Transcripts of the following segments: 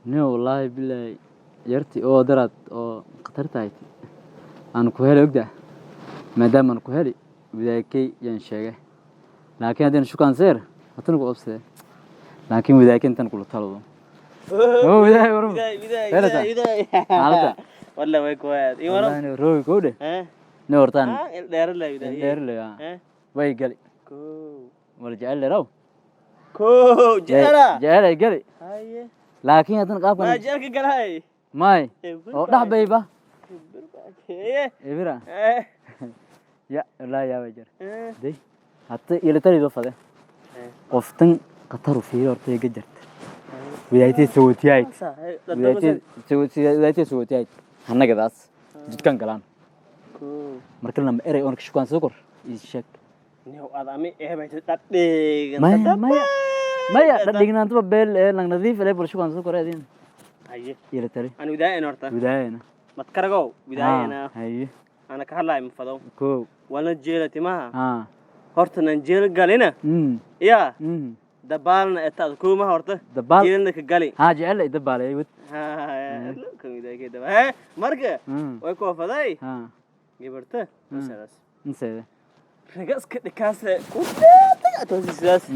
نو والله بالله يرتي أو درت أو قطرت هايتي أنا كهلي أقدر ما دام أنا كهلي بداية كي ينشجع لكن هذا شو كان سير هتنقول أبصر لكن بداية كنت نقول طلبه هو بداية ورم بداية عالدا والله ما كويس إيه ورم والله روي كوده ها نورتان دير الله بداية دير لي ها وي قلي كو ولا جعل لي رو كو جرا جعل لي قلي هاي لكن هذا ما قابل جالك قال هاي ماي أو ده بيبا إيه إبرة إيه يا لا يا وجر إيه دي حتى يلتري ذو فده قفتن قطر فيه ورتي جدرت بدايتي سوتيايت بدايتي سوتيايت هنا قداس جد كان كلام كو مركل لما إري أونك شو كان سكر يشك نيو أدمي إيه بيتتدي ما يا دقيقة أنت ببل لان نظيف اللي برشو كان سكر هذين هاي يلتري أنا بداية نورتا بداية ما تكرجو بداية أنا هاي أنا كهلا مفضو كو ولا جيلتي ما ها هرتنا جيل قالنا يا دبالنا اتاد كوما هرت دبال جيلنك قالي ها جعل يدبال أيوة ها كم إذا كده ها مرقة ويكو فداي ها جبرته بس نسيت رجعت كاس كنت توسيس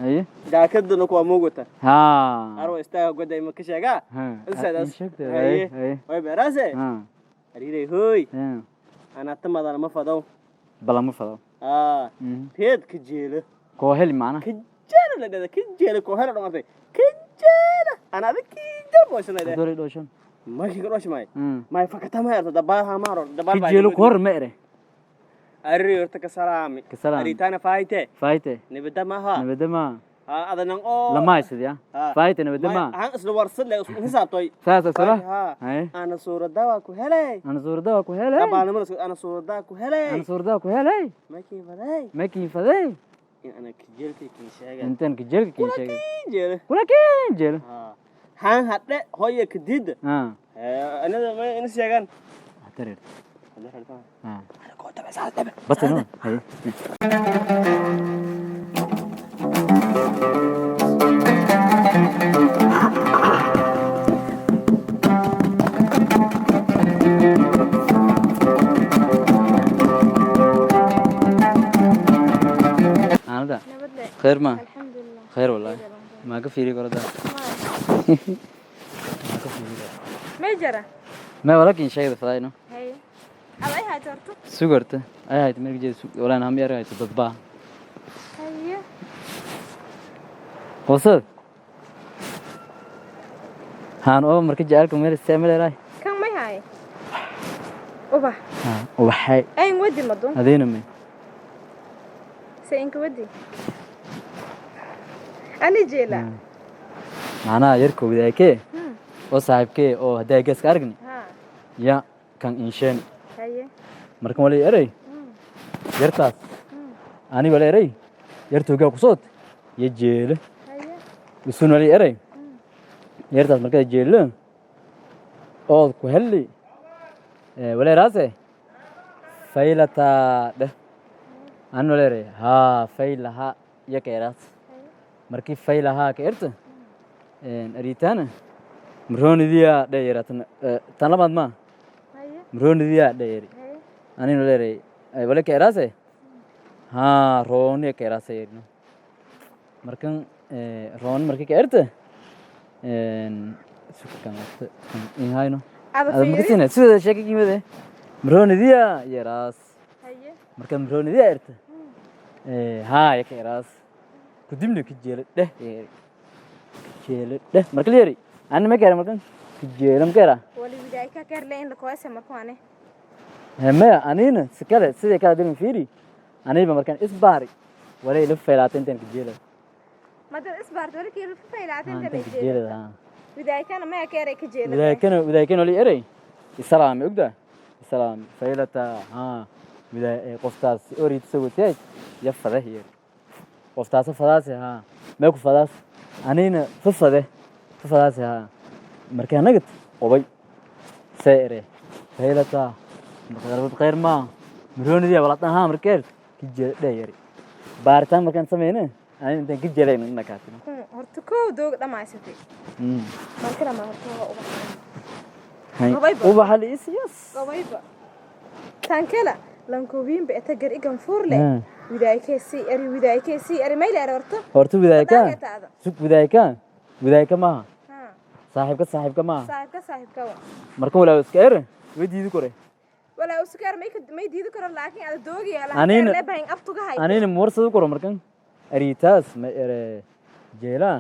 أيه جاكد نكوا موجودة ها أروح استاء قدام مكشجع ها السادس أيه أيه وين براسه ها أريد هوي ها أنا أتمنى أنا ما فضو بلا مفضل بيت كجيله كوهل معنا كجيله لا كجيله كوهل أنا ما في كجيله أنا هذا كجيله بس أنا ده دوري دوشن ما كيروش ما فكرت ما يرد دبار همارو دبار كجيلو كور مئرة أري يرتك سلامي كسلام أريتانا فايته فايته ما نبدأ ما هذا نعو لما يصير يا فايته نبدأ ما هان أصل ورصل له حساب توي ساسا سلا أنا صورة دواكو هلاي أنا صور داكو هلا طبعا أنا صورة دواكو هلاي أنا صور داكو هلا ما كيف هلاي ما كيف هذا أنا كجيل كي شاقة أنت كجيل كي شيء كجيل ولا كجيل هان هذا هو كديد أنا ما أنا شاقة هتريد أنا كنت بس بس إنه هاي أنا ده خير ما الحمد لله خير والله ما كفيري كردا ما كفيري ما جرى ما ولكن شيء ده فلاينه هي أبغى هاي ترتو سوغرت أي هاي تمرق جي ولا أنا هم يرى هاي تضبع هي وصل هان أول مركز جالكم مير استعمل راي كم ما هاي أوبا وبحي أي ودي مدون هذين مي سينك ودي أنا جيلا معناها يركو بدايكي وصاحبكي أو هدايا جس كارجني ها يا كان إنشان هي مركم ولا يري يرتاس أنا ولا يري يرتو جاك صوت يجيل هي بسون ولا يري يرتاس مركز يجيل أو كهلي ولا راسه فيلتا ده أنا ولا يري ها فيلها يكيراس مركي فيلها كيرت أريتانا مروني ديا دايراتنا تنلمد ما هي مروني ديا دايري هي أنا ولا يري ولا كيراسه ها روني كيراسه يرنا مركن رون مركي كيرت سكان إن هاينو هذا مركزين سوى شيء كيما ده مروني ديا يراس هي مركن مروني ديا يرت ها يكيراس قديم لك الجيل ده جيل ده مركل يري أنا ما كيرا مركن الجيل ما كيرا ولي بدايك كير لين لكواسة مركوانه هم أنا سكالة سيدي كذا دين فيري أنا يبقى مركن إسباري ولا يلف فيلاتين تين كجيل ما در إسبار تقول كير في فيلاتين تين تبي كجيل ها بدايك أنا ما كير كجيل بداية كانوا لي إري السلام يقدر السلام فيلتا ها بداية قفتاس أريد سوي تيج يفرح هي قفتاس فلاس ها ما يكون فلاس أنا فلاس ها مركان نقط قبي سائرة فيلتا بخير ما مروني دي ولا تنها مركير كجيل دايري بارتان مركان سمينه أنا أنت كيف جلين إنك كاتب horta koo doog dhamaysatay markana ma horta هاي غبيبة. وبحال يس qabayba tan kala lankoobin ba ta gar igan fuurle widaaykeesii eri mayl horta horta widaayka taada sug widaayka maaha ha saaxiibka maaha saaxiibka wa marka walaa iska ere way diidi kore wala uskar may diidi karo laakiin aad doogi Anina- la baahin aftuga hay anina mursad koro markan ariitaas ma ere jeela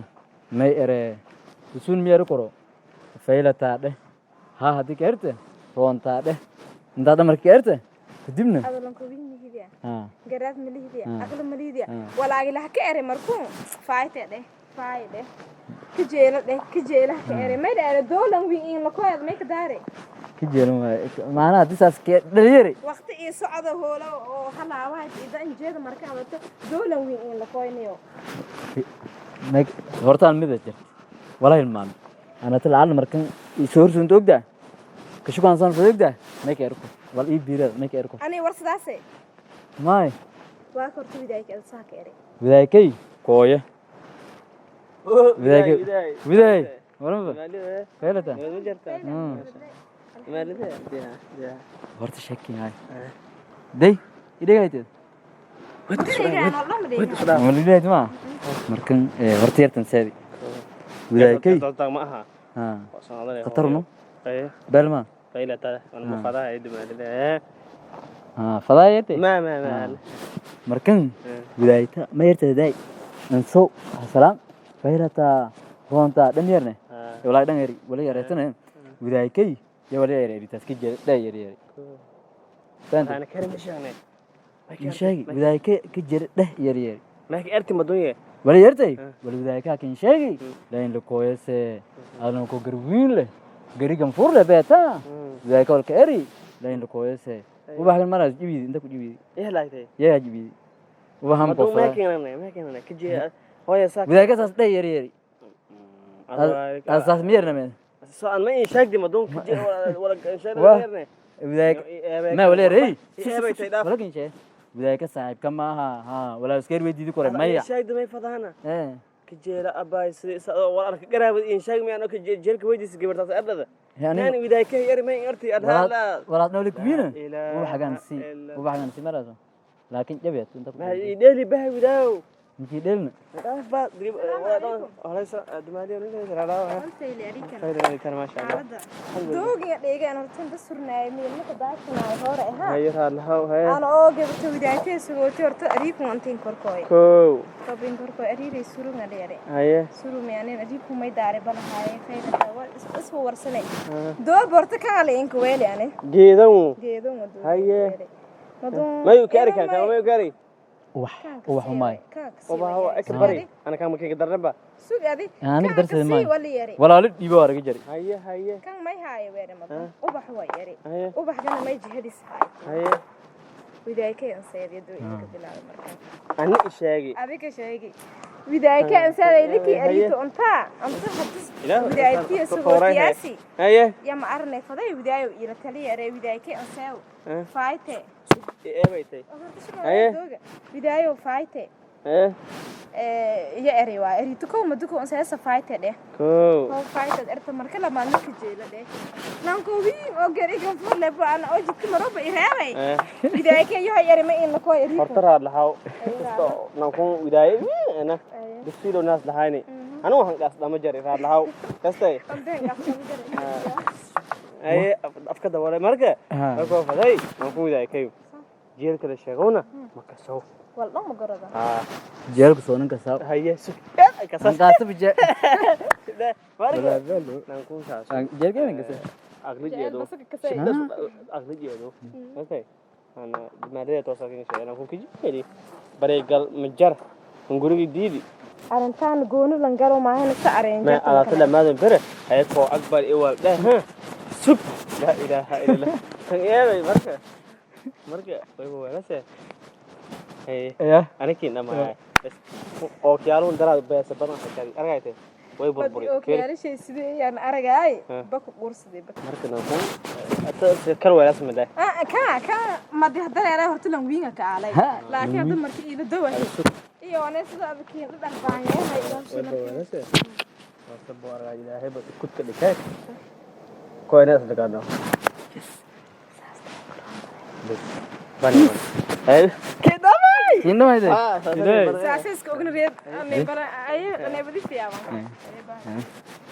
ma ere usun mi ere koro faylata dheh ha hadii ka erte roontaa dheh intaada marka erte kadibna aad lankoobin mihidiya ha garaad milihidiya Ah. aqal milihidiya Ah. walaagi la ka eri markuu faayte kajeela ka eri may dhaare doolan wi in la koyad may ka daare ka jeelan waay maana hadii saas ka dhaliyari waqti iyo socda hoola oo halaawaad idan jeeda marka abato doolan wi in la koynayo hortaan mida jirta wala hilmaan ana talaan markan soo horsun ogda ka shukaan san ogda may ka erko wal ii biirad may ka erko ani war sidaasay may waa kortu widaayka saa ka eri widaykay kooya widaay wala faylata horta shaki hay day idagayteed walideed ma markan horta yartan saadi widaykay ma aha ha Soomaalida qatarno ay balma faylata wana fadaha ay dimaadada ha fadaayate ma markan widaayta ma yarta day anso salaam faylata roonta danyarne walaay dhan yari wala yareetana widaykay ya wala yari taas ka jeed day yari ana karimashane sheegi widaykay ka jeed day yari ma ka arti madunya wala yartay wala widaayka kan sheegi laan la kooyase aan ko garwiin le garigan furle beeta widayka wal ka eri laan la kooyase ubaxan maras jibidi inta ku jibidi laagtay ya jibidi ubaxan madu qofa ma keenana ka jee hooya saak widayka saas day yari asaas miyarna men soo aan ma in sheegdi madun ka jee wala sheegdi Wah. meerne widayka ma wala yari wala kin sheeg widayka saaxiibka maaha ha wala iska weydiidi kore maya sheegdi may fadahana eh ka jeera abay wala arka garaabad in sheeg miyaan ka jeelka weydiis gabartaas ardada yani widaayka yari may arti adhala wala nooli kuwiina ubaxan si maraso laakiin jabeet inta ku ma ideli bahay widaaw intii dhelna ba drib wala horaysa admaaliyo ninka raadaawa fayda tan ma sha Allah doogiga dheegaan hortan da surnaay meelka daaqnaa hore aha hayra lahaw hay ana oo gabto widaaytay sugooti horta ariiku antiin korkooy ko kabin korkooy ariiray surunga dheere haye surumiyaanin ariiku may daare balahaay fayda waa isku warsanay doob horta kale inka weeli ane geedan wado haye madun mayu kaarika kama mayu kaari wax umay oba hawa akbari ana kama kee darnaba sugadi Ani darteed ma wali yari wala dhiibo araga jari haye kan may haayo weere madun ubax waa yari haye ubaxdana may jihadis haay haye widaayka ansaadiyadu inka bilaabay markaa ani ishaagi adiga sheegi widaayka ansaadiyay liki ariito anta hadis widaaytiya sugootiyasi haye ya ma arne faday widaayo ila taliya are widaayka ansaaw faayte eebaytay haye widaayo faayte haye ya eri waa ariito ko maduko ansaasa faayte dheh ko oo faayte erta marka la maalin ka jeela dheh nanko wiin oo gariga furle baan oo jidka maroba ireebay widaayka yo yari ma in ko ariito hortara lahaw isto nankun widaayay ana distilo naas lahayni anu waxaan qaas dhama jari raad lahaw kastay ay afkada wala marka ko faday nankun widaayay kayo jeelka la sheegona maka soo wal dhamo garada jeelku soo ninka saa haye kasas kaasab je marka nankun saas jeelka ninka saa aqlijeedo aqlijeedo okay ana maadada toosakin sheegana ku kiji bareegal majar ngurigi diidi arintan goonu lan garo maahan ka areenja ما على طول ما ذنبره هيكو أكبر إيوال ده ها سب لا إله إلا الله كان إيه مركة ويبغى نسى ya أنا كنا ما بس أو كيالون درا بس بدنا حكي أنا قاعد ويبغى بري اوكي شيء سيدي يعني ارغاي بك قرصدي بك مركة نقول أتذكر ولا اسمه ده كا ما دي هدر انا هرت لان وينga ka alay laakiin hada markii ila daway iyo ana sida adkiin u dhaqbaan yahay Wadawanase. Wasa boora ilaahay ba ku kadhigay. Koyna sadaqado. Bani. Ay. Kedamay. Indhamayde. saasaska ogna reed anay bara ay anay badi fiican